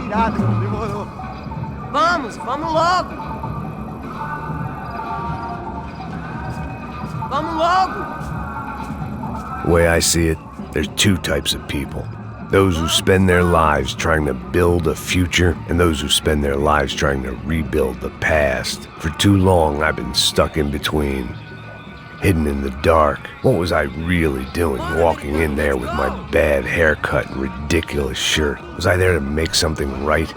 Vamos logo! Vamos logo! The way I see it, there's two types of people. Those who spend their lives trying to build a future, and those who spend their lives trying to rebuild the past. For too long, I've been stuck in between, hidden in the dark. What was I really doing, walking in there with my bad haircut and ridiculous shirt? Was I there to make something right?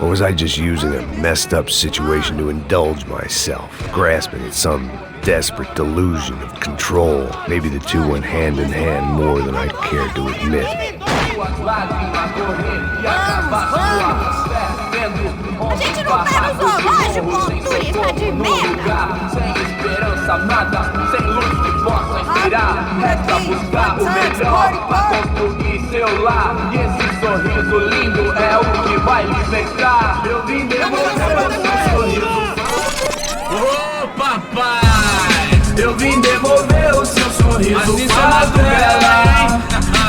Or was I just using a messed up situation to indulge myself, grasping at some desperate delusion of control? Maybe the two went hand in hand more than I cared to admit. A gente não tá no zoológico, turista de merda! Sem esperança, nada, sem luz que possa inspirar. Resta buscar o melhor pra construir seu lar. E esse sorriso lindo é o que vai libertar. Eu vim devolver o seu sorriso. Ô papai, eu vim devolver o seu sorriso favela.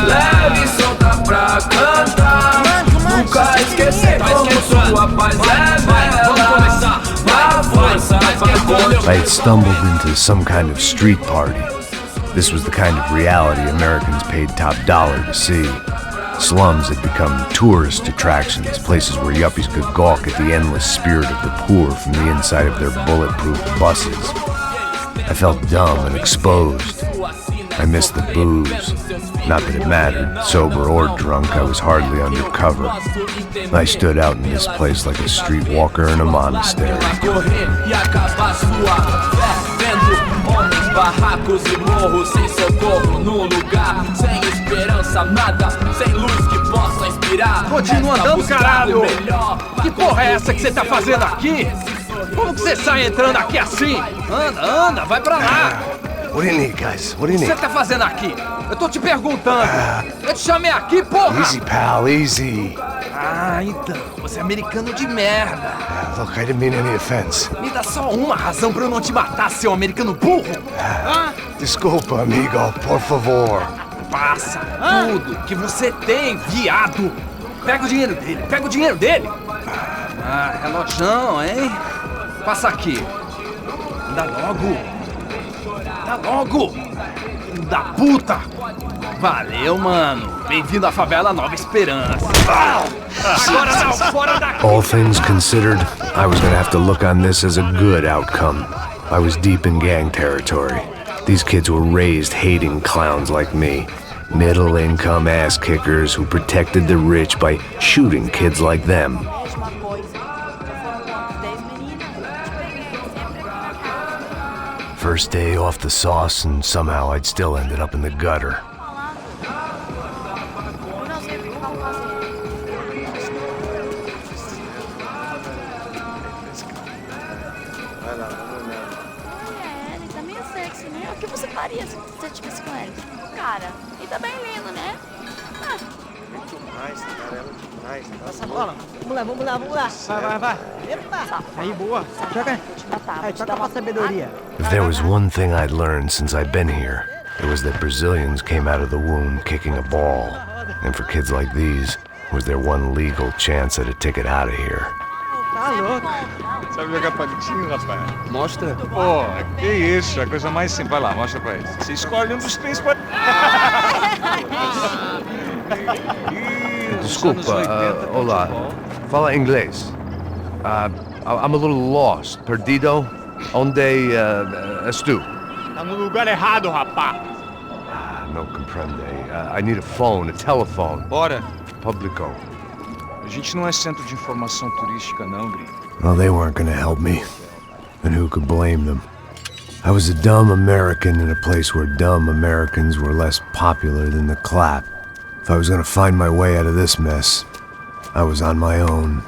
Leve e solta pra cantar. Nunca esquecer como sua paz é bela. I had stumbled into some kind of street party. This was the kind of reality Americans paid top dollar to see. Slums had become tourist attractions, places where yuppies could gawk at the endless spirit of the poor from the inside of their bulletproof buses. I felt dumb and exposed. I missed the booze. Not that it mattered, sober or drunk, I was hardly undercover. I stood out in this place like a streetwalker in a monastery. Barracos e morros sem socorro no lugar, sem esperança, nada, sem luz que possa inspirar. Continua andando, caralho! Que porra é essa que você tá fazendo aqui? Como que você sai entrando aqui assim? Anda, vai pra lá! What do you need, guys? What do you O que need? você tá fazendo aqui? Eu tô te perguntando. Eu te chamei aqui, porra! Easy, pal, easy. Ah, então, você é americano de merda. Look, I didn't mean any offense. Me dá só uma razão pra eu não te matar, seu americano burro. Desculpa, amigo, por favor. Passa tudo que você tem, viado. Pega o dinheiro dele, Ah, relojão, hein? Passa aqui. Dá logo, filho da puta. Valeu, mano. Bem-vindo à favela Nova Esperança. Agora não, fora daqui. All things considered, I was gonna have to look on this as a good outcome. I was deep in gang territory. These kids were raised hating clowns like me. Middle-income ass-kickers who protected the rich by shooting kids like them. First day off the sauce, and somehow I'd still ended up in the gutter. Ele tá meio sexy, né? O que você faria se você estivesse com ele? Cara, ele tá bem lindo, né? Passa a bola. Vamos lá. Vai. Epa. Aí, boa. Joga. Toca pra sabedoria. If there was one thing I'd learned since I'd been here, it was that Brazilians came out of the womb kicking a ball. And for kids like these, it was their one legal chance at a ticket out of here. Tá louco. Sabe jogar palitinho, rapaz? Mostra. Pô, que isso, é a coisa mais simples. Vai lá, mostra pra eles. Você escolhe um dos três pra... Desculpa, olá. Fala inglês. I'm a little lost. Perdido? Onde estou? Tá no lugar errado, rapaz. No comprende. I need a phone, a telephone. Bora. Publico. A gente não é centro de informação turística, não, gringo. Well, they weren't gonna help me. And who could blame them? I was a dumb American in a place where dumb Americans were less popular than the clap. If I was gonna find my way out of this mess, I was on my own.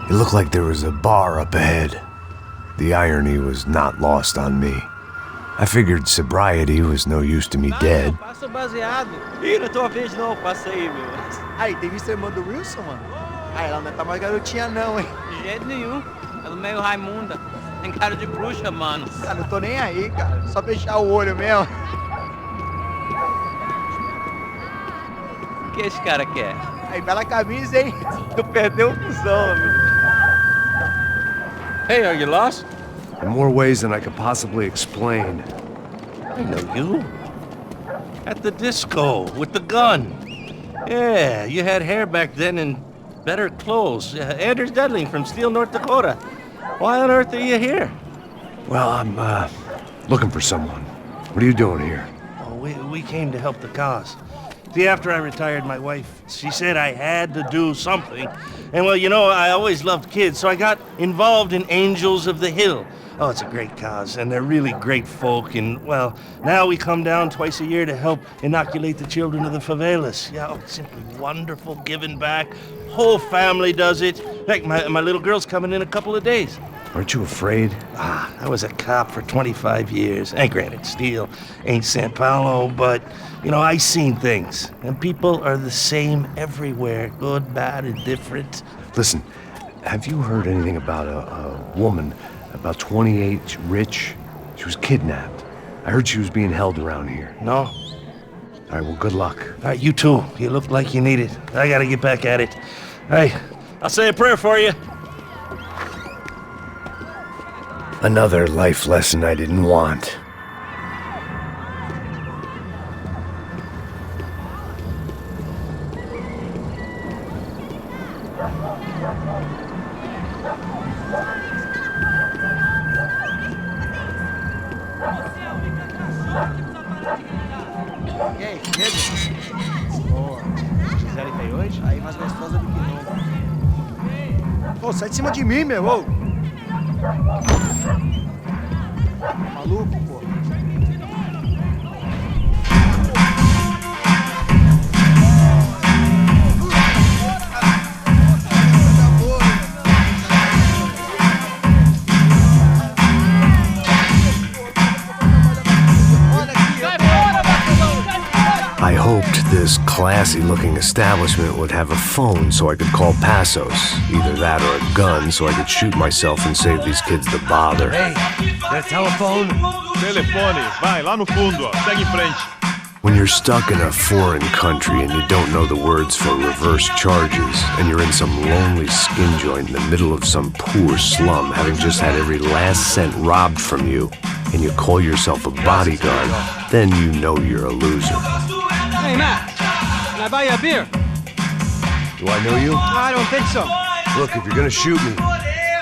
It looked like there was a bar up ahead. The irony was not lost on me. I figured sobriety was no use to me dead. Passa o baseado. Ih, não tô a vez não, passa aí, meu. Aí, tem visto a irmã do Wilson, mano? Aí, ela não tá mais garotinha não, hein? De jeito nenhum. Ela é meio Raimunda. Tem cara de bruxa, mano. Cara, não tô nem aí, cara. Só fechar o olho mesmo. O que esse cara quer? Aí, bela camisa, hein? Tu perdeu o fusão, amigo. Hey, are you lost? In more ways than I could possibly explain. I know you. At the disco, with the gun. Yeah, you had hair back then and better clothes. Anders Dudley from Steele, North Dakota. Why on earth are you here? Well, I'm, looking for someone. What are you doing here? Oh, we came to help the cause. See, after I retired, my wife, she said I had to do something. And well, you know, I always loved kids, so I got involved in Angels of the Hill. Oh, it's a great cause, and they're really great folk. And, well, now we come down twice a year to help inoculate the children of the favelas. Yeah, oh, it's simply wonderful, giving back. Whole family does it. In fact, my little girl's coming in a couple of days. Aren't you afraid? I was a cop for 25 years. And granted, Steele ain't San Paulo, but, you know, I seen things. And people are the same everywhere, good, bad, and different. Listen, have you heard anything about a woman, about 28, rich? She was kidnapped. I heard she was being held around here. No? All right, well, good luck. All right, you too. You look like you need it. I gotta get back at it. Hey, I'll say a prayer for you. Another life lesson I didn't want. E aí, medo? Boa. Gisele veio hoje? Aí mais gostosa do que nunca. Pô, sai de cima de mim, meu. Ô. Maluco, pô. I hoped this classy-looking establishment would have a phone so I could call Passos. Either that or a gun so I could shoot myself and save these kids the bother. Hey, that telephone? Telefone, vai, lá no fundo, ó. Segue em frente. When you're stuck in a foreign country and you don't know the words for reverse charges, and you're in some lonely skin joint in the middle of some poor slum, having just had every last cent robbed from you, and you call yourself a bodyguard, then you know you're a loser. Hey, Matt. Can I buy you a beer? Do I know you? I don't think so. Look, if you're gonna shoot me,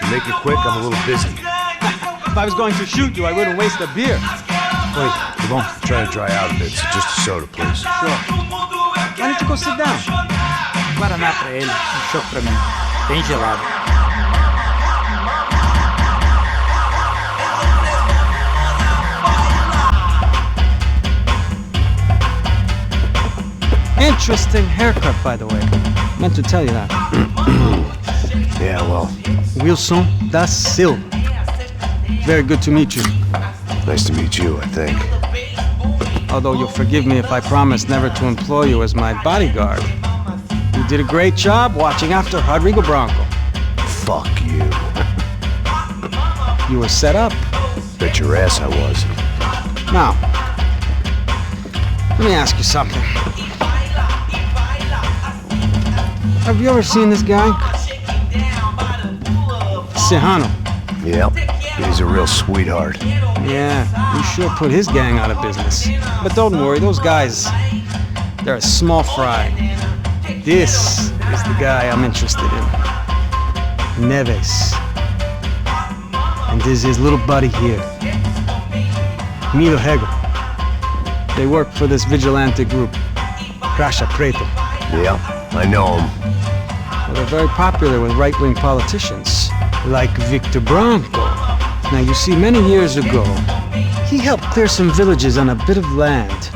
make it quick, I'm a little busy. If I was going to shoot you, I wouldn't waste a beer. Wait, come on. I'm trying to dry out a bit, so just a soda, please. Sure. Why don't you go sit down? Guaraná pra ele, chopp pra mim. Bem gelado. Interesting haircut, by the way. Meant to tell you that. Yeah, well, Wilson da Silva. Very good to meet you. nice to meet you, I think. Although you'll forgive me if I promise never to employ you as my bodyguard. You did a great job watching after Rodrigo Branco. Fuck you. You were set up. Bet your ass I was. Now, let me ask you something. Have you ever seen this guy? Serrano. Yep, he's a real sweetheart. Yeah, you sure put his gang out of business. But don't worry, those guys, they're a small fry. This is the guy I'm interested in. Neves. And this is his little buddy here. Milo Hegel. They work for this vigilante group, Crasha Preto. Yep, I know him. Well, they're very popular with right-wing politicians, like Victor Branco. Now, you see, many years ago, he helped clear some villages on a bit of land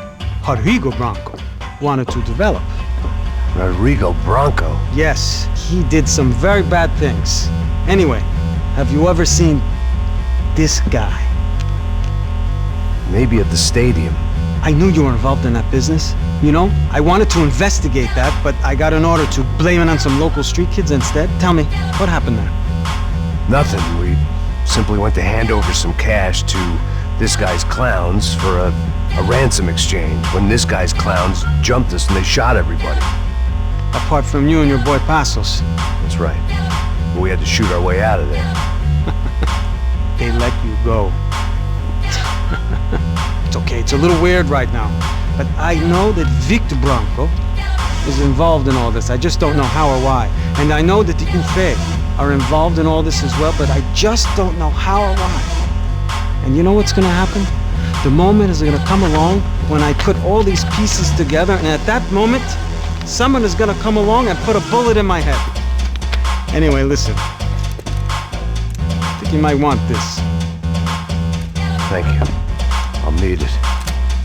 Rodrigo Branco wanted to develop. Rodrigo Branco? Yes, he did some very bad things. Anyway, have you ever seen this guy? Maybe at the stadium. I knew you were involved in that business. You know, I wanted to investigate that, but I got an order to blame it on some local street kids instead. Tell me, what happened there? Nothing. We simply went to hand over some cash to this guy's clowns for a ransom exchange when this guy's clowns jumped us and they shot everybody. Apart from you and your boy Passos. That's right. But we had to shoot our way out of there. They let you go. It's okay, it's a little weird right now. But I know that Victor Branco is involved in all this. I just don't know how or why. And I know that the Ufe are involved in all this as well, but I just don't know how or why. And you know what's gonna happen? The moment is gonna come along when I put all these pieces together, and at that moment, someone is gonna come along and put a bullet in my head. Anyway, listen. I think you might want this. Thank you. I'll need it.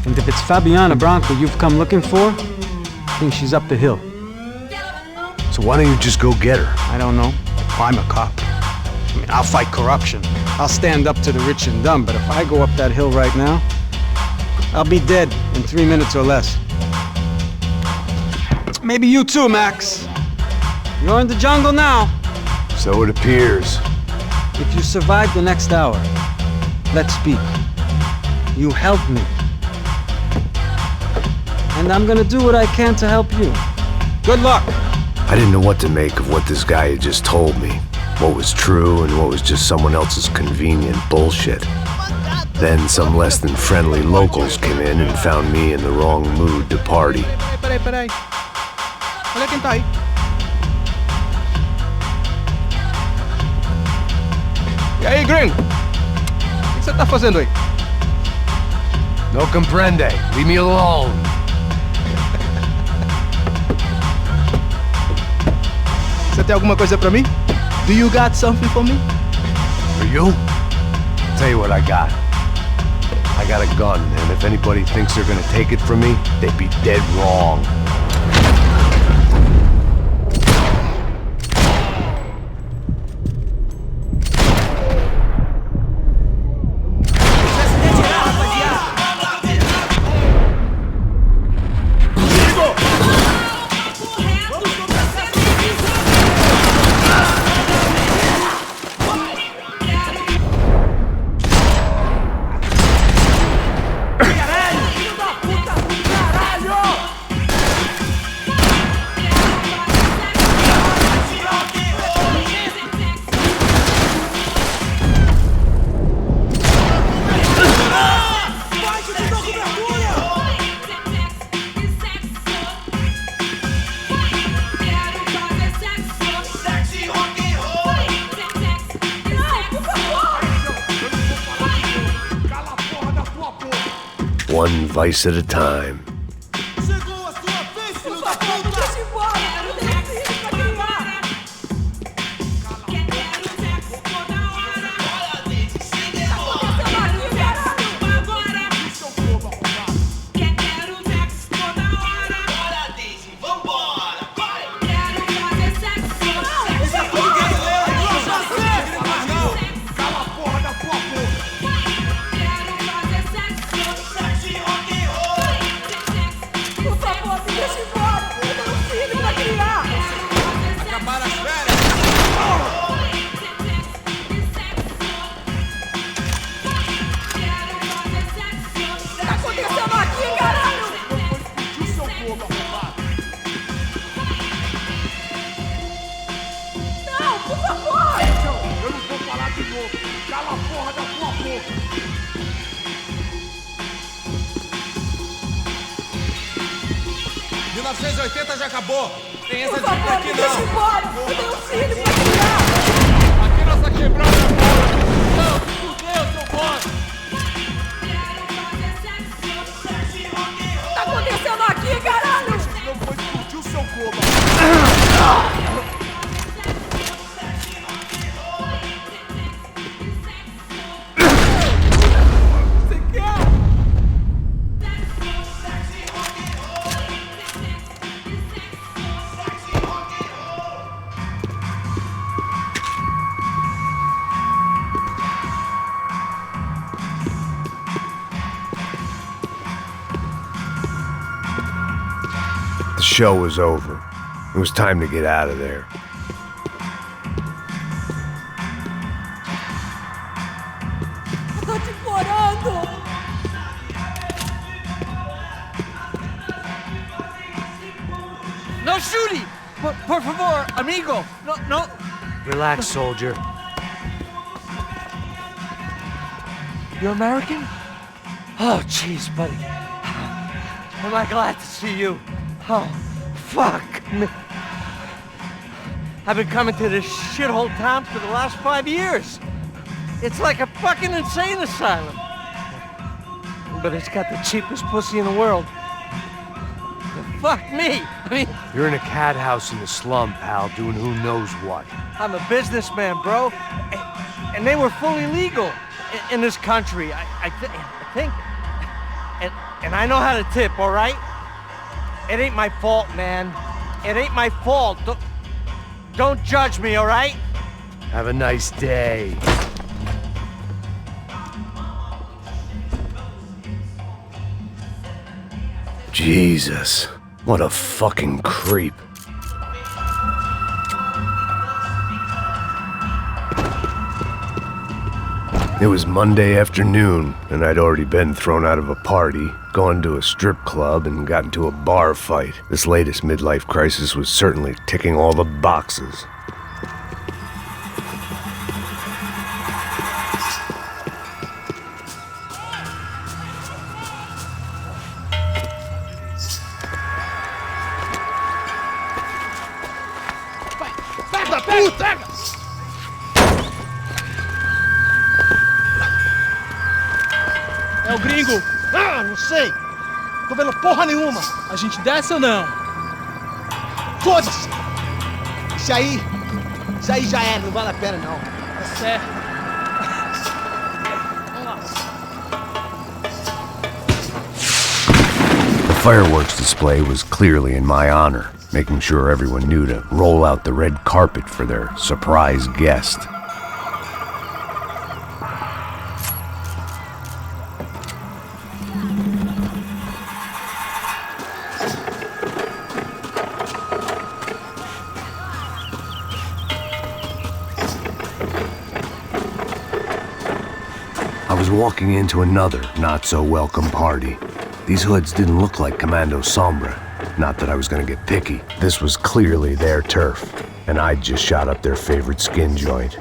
And if it's Fabiana Branco you've come looking for, I think she's up the hill. So why don't you just go get her? I don't know. I'm a cop. I mean, I'll fight corruption. I'll stand up to the rich and dumb, but if I go up that hill right now, I'll be dead in 3 minutes or less. Maybe you too, Max. You're in the jungle now. So it appears. If you survive the next hour, let's speak. You help me. And I'm gonna do what I can to help you. Good luck. I didn't know what to make of what this guy had just told me. What was true and what was just someone else's convenient bullshit. Then some less than friendly locals came in and found me in the wrong mood to party. Peraí. Olha quem tá aí. E aí, gringo? O que você tá fazendo aí? No comprende. Leave me alone. Você tem alguma coisa pra mim? Do you got something for me? For you? Tell you what I got. I got a gun, and if anybody thinks they're gonna take it from me, they'd be dead wrong. One vice at a time. Já acabou. Tem essa de aqui não. Deixa embora. Eu tenho um filho pra criar. Aqui nossa quebrada é fora. Não, fudeu, seu bosta. O que tá acontecendo aqui, caralho? Não vou explodir o seu corpo. The show was over. It was time to get out of there. No shooting! Por favor, amigo. No. Relax, soldier. You're American? Oh, jeez, buddy. Am I glad to see you? Oh, fuck me. I've been coming to this shithole town for the last 5 years. It's like a fucking insane asylum. But it's got the cheapest pussy in the world. Fuck me. I mean, You're in a cat house in the slum, pal, doing who knows what. I'm a businessman, bro. And they were fully legal in this country. I think. And I know how to tip, all right? It ain't my fault, man. It ain't my fault. Don't judge me, all right? Have a nice day. Jesus, what a fucking creep. It was Monday afternoon, and I'd already been thrown out of a party, gone to a strip club, and got into a bar fight. This latest midlife crisis was certainly ticking all the boxes. É o gringo. Ah, não sei. Tô vendo porra nenhuma. A gente desce ou não? Foda-se. Isso aí já era, não vale a pena não. Tá certo. Vamos lá. The fireworks display was clearly in my honor, making sure everyone knew to roll out the red carpet for their surprise guest. I was walking into another not-so-welcome party. These hoods didn't look like Commando Sombra. Not that I was gonna get picky. This was clearly their turf, and I'd just shot up their favorite skin joint.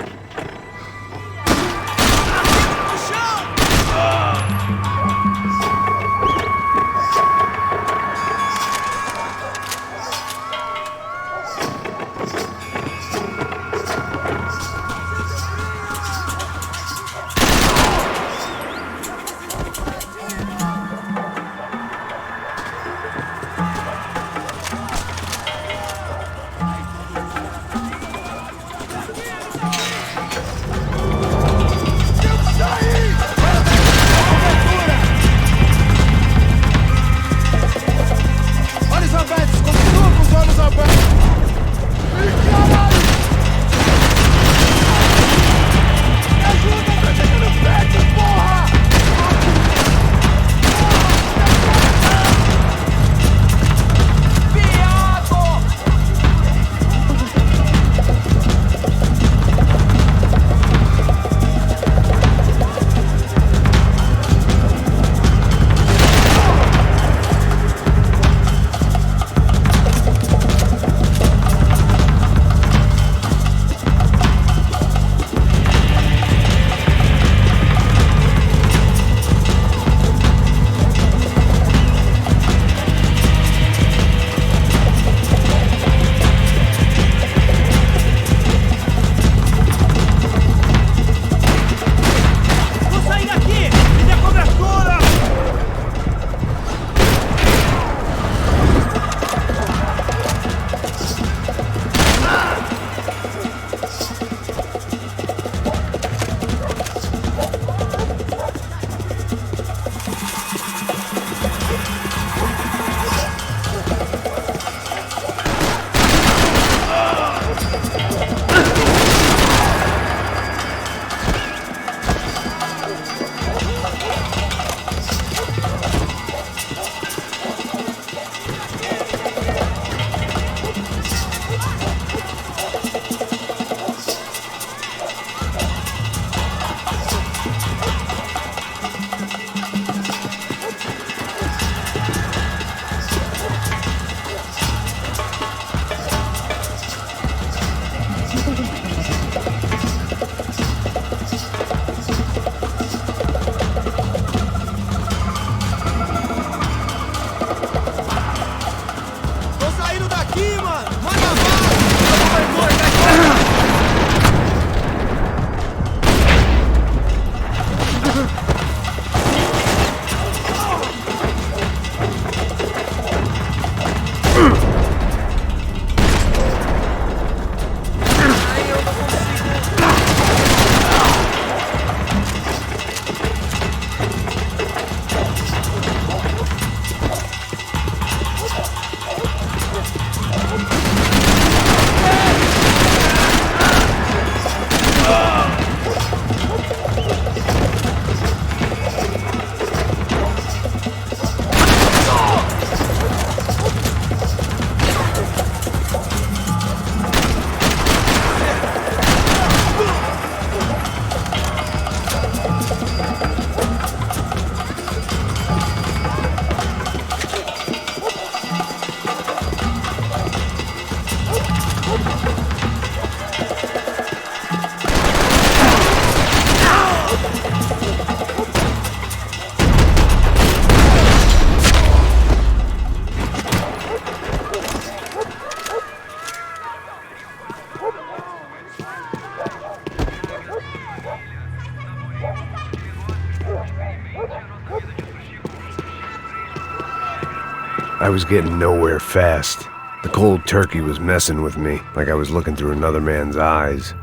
I was getting nowhere fast. The cold turkey was messing with me, like I was looking through another man's eyes.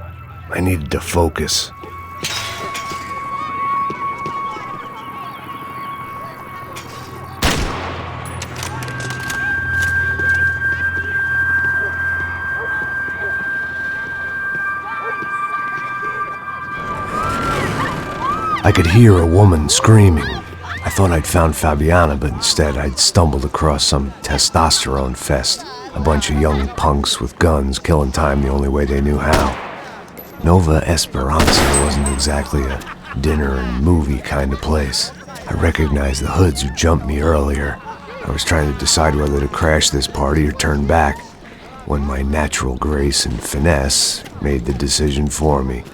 I needed to focus. I could hear a woman screaming. I thought I'd found Fabiana, but instead I'd stumbled across some testosterone fest. A bunch of young punks with guns killing time the only way they knew how. Nova Esperanza wasn't exactly a dinner and movie kind of place. I recognized the hoods who jumped me earlier. I was trying to decide whether to crash this party or turn back, when my natural grace and finesse made the decision for me.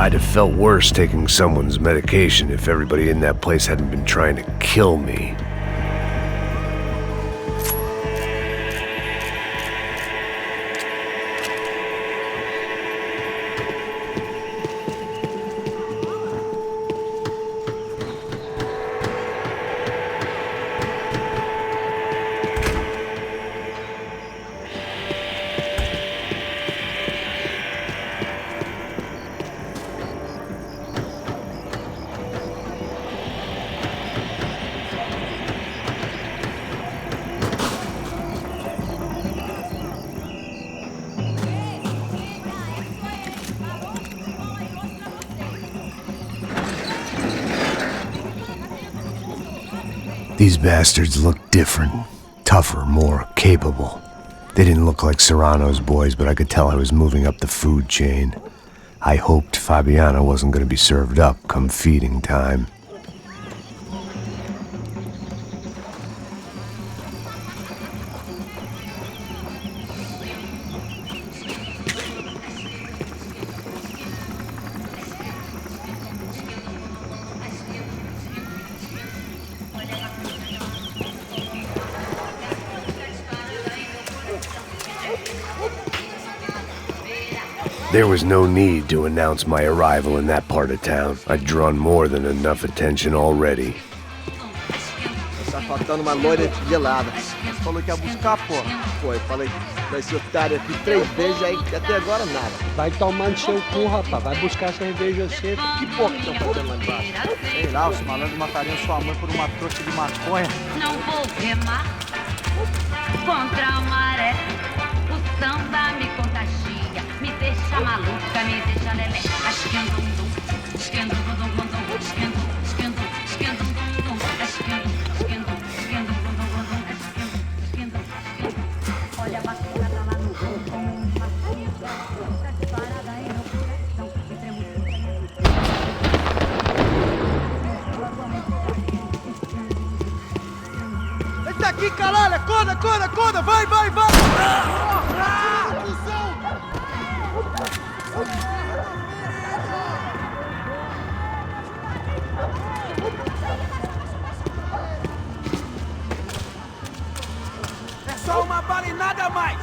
I'd have felt worse taking someone's medication if everybody in that place hadn't been trying to kill me. These bastards looked different, tougher, more capable. They didn't look like Serrano's boys, but I could tell I was moving up the food chain. I hoped Fabiana wasn't going to be served up come feeding time. There was no need to announce my arrival in that part of town. I'd drawn more than enough attention already. Tá faltando uma loira gelada. Você falou que ia buscar, porra? Foi, falei pra esse otário aqui 3 vezes, aí até agora nada. Vai tomar no seu cu, rapaz. Vai buscar cerveja cedo. Que porra que estão fazendo lá embaixo? Sei lá, os malandros matariam sua mãe por uma trouxa de maconha. Não vou remar contra a maré. O samba me contagia, me deixa maluca, me deixa lelé. Esquendo, esquendo, esquendo, esquendo, esquendo, esquendo, esquendo. Olha a bacana tá lá no chão, como um passinho. Tá disparada aí no coração, e tremo Ele tá aqui, caralho! Acorda, acorda, acorda! Vai, vai, vai! É só uma bala e nada mais!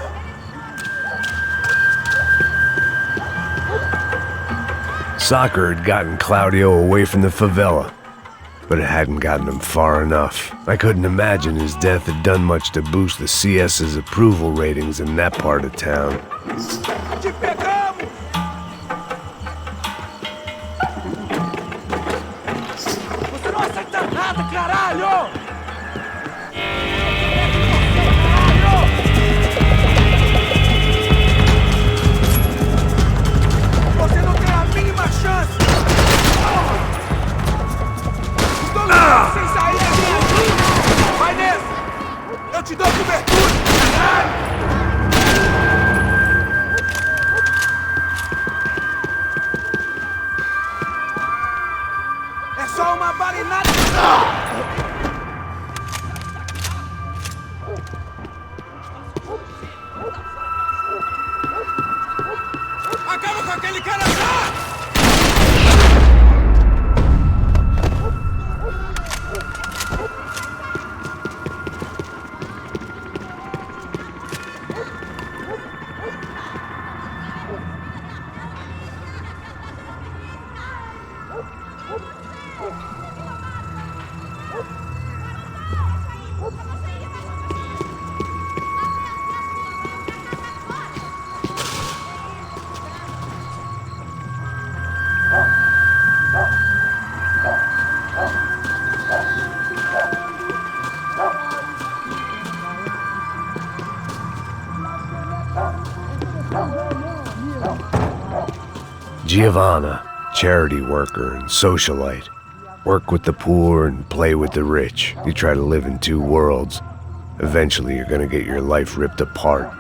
Soccer had gotten Claudio away from the favela, but it hadn't gotten him far enough. I couldn't imagine his death had done much to boost the CS's approval ratings in that part of town. Te pegamos! Você não acerta nada, caralho! Você não tem a mínima chance! Estou lutando sem sair aqui! Vai nessa! Eu te dou cobertura! Caralho! É só uma bala e nada! Acaba com aquele cara já! Giovanna, charity worker and socialite. Work with the poor and play with the rich. You try to live in 2 worlds. Eventually you're gonna get your life ripped apart.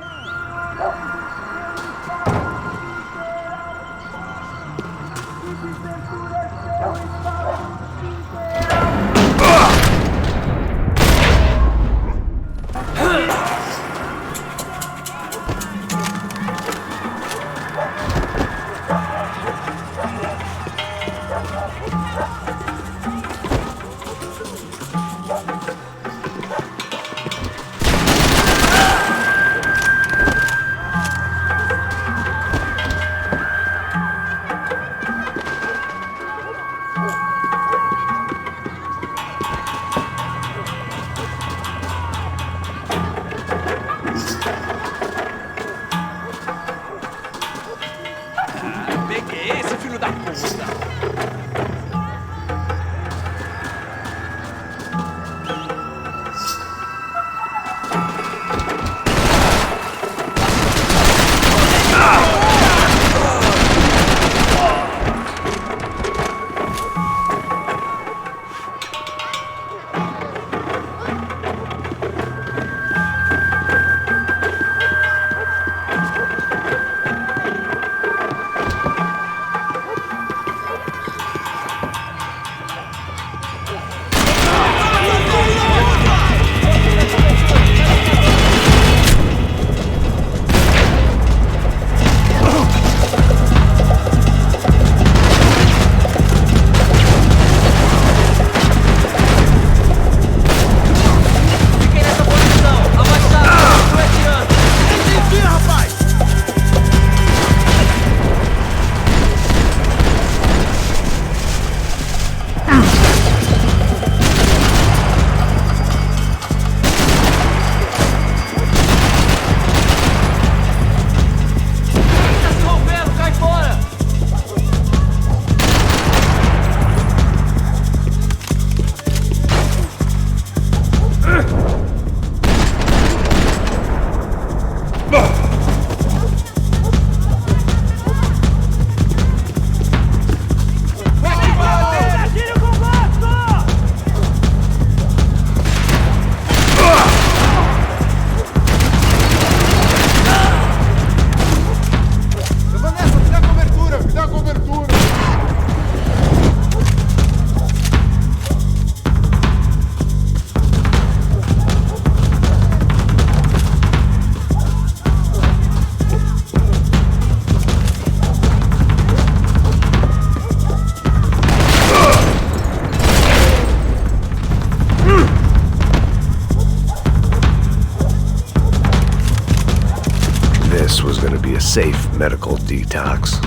this was going to be a safe medical detox.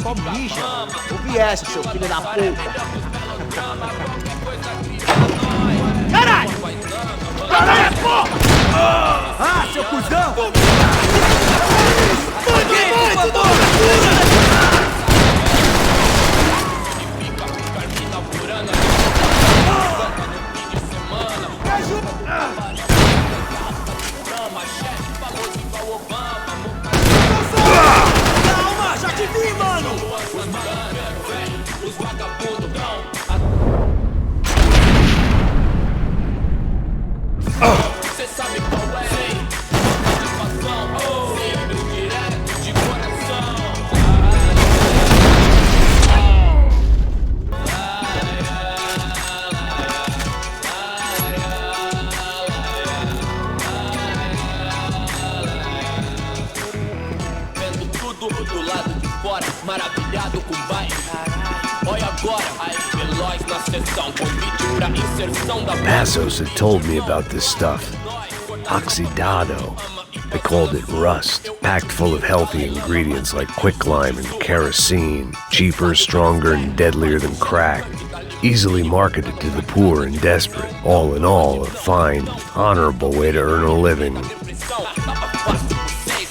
Só mija. Ouvi essa, seu filho da puta. Caralho! Caralho, porra! Ah, seu cuzão! Vai, tudo! Calma, já te vi, mano! Cê sabe qual é, hein? Satisfação, sempre direto de coração. Vendo tudo do lado de fora, maravilhado com o baile. Olha agora, aí veloz na sessão, convite pra inserção da Passos had told me about this stuff. Oxidado. They called it rust, packed full of healthy ingredients like quicklime and kerosene, cheaper, stronger, and deadlier than crack. Easily marketed to the poor and desperate. All in all, a fine, honorable way to earn a living.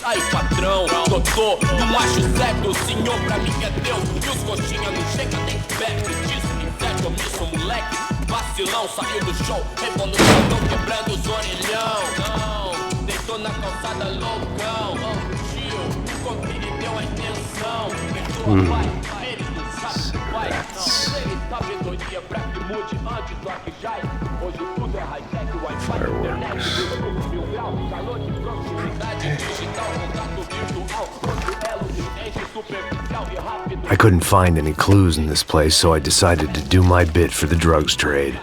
Aí patrão, doutor, não acho certo, o senhor pra mim é Deus. E os coxinha não chega nem perto disso. Inferno, omisso, moleque, vacilão, saiu do show. Revolução, tão quebrando os orelhão. Não, deitou na calçada loucão. Tio, como ele deu a intenção. Perdoa, pai, ele não sabe, pai. Não, ele sabedoria pra que mude antes do que já. Hoje tudo é high-tech, Wi-Fi, internet, mil grau, calor de proximidade digital, contato virtual, elo de ente superficial e rápido. I couldn't find any clues in this place, so I decided to do my bit for the drugs trade.